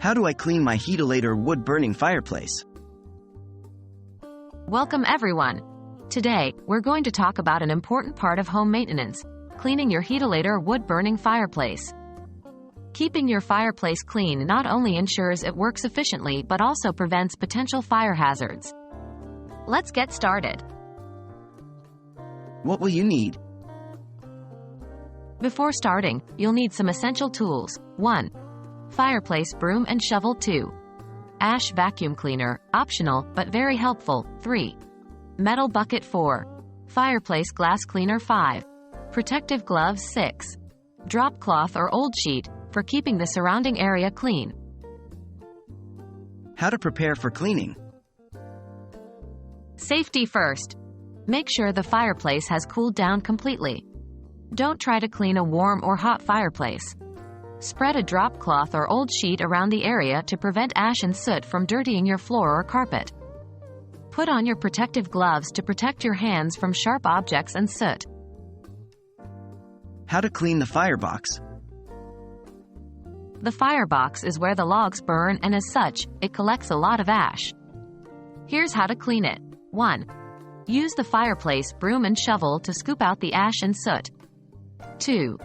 How do I clean my Heatilator wood-burning fireplace? Welcome everyone! Today, we're going to talk about an important part of home maintenance, cleaning your Heatilator wood-burning fireplace. Keeping your fireplace clean not only ensures it works efficiently but also prevents potential fire hazards. Let's get started. What will you need? Before starting, you'll need some essential tools. 1. Fireplace broom and shovel. 2. Ash vacuum cleaner, optional but very helpful. 3. Metal bucket. 4. Fireplace glass cleaner. 5. Protective gloves. 6. Drop cloth or old sheet, for keeping the surrounding area clean. How to prepare for cleaning? Safety first. Make sure the fireplace has cooled down completely. Don't try to clean a warm or hot fireplace. Spread a drop cloth or old sheet around the area to prevent ash and soot from dirtying your floor or carpet. Put on your protective gloves to protect your hands from sharp objects and soot. How to clean the firebox? The firebox is where the logs burn, and as such, it collects a lot of ash. Here's how to clean it. 1. Use the fireplace broom and shovel to scoop out the ash and soot. 2.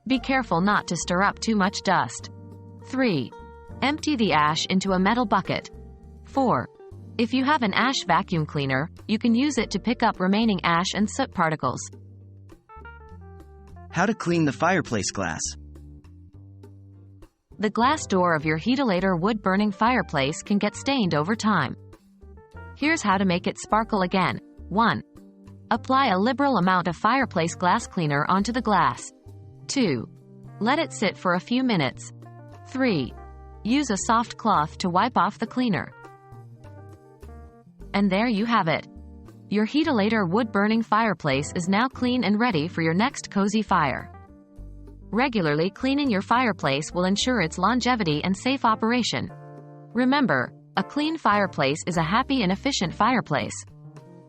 Be careful not to stir up too much dust. 3. Empty the ash into a metal bucket. 4. If you have an ash vacuum cleaner, you can use it to pick up remaining ash and soot particles. How to clean the fireplace glass? The glass door of your Heatilator wood-burning fireplace can get stained over time. Here's how to make it sparkle again. 1. Apply a liberal amount of fireplace glass cleaner onto the glass. 2. Let it sit for a few minutes. 3. Use a soft cloth to wipe off the cleaner. And there you have it. Your Heatilator wood-burning fireplace is now clean and ready for your next cozy fire. Regularly cleaning your fireplace will ensure its longevity and safe operation. Remember, a clean fireplace is a happy and efficient fireplace.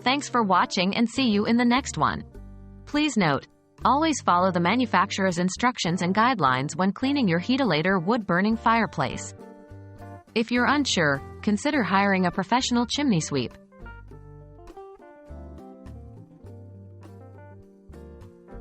Thanks for watching and see you in the next one. Please note, always follow the manufacturer's instructions and guidelines when cleaning your Heatilator wood-burning fireplace. If you're unsure, consider hiring a professional chimney sweep.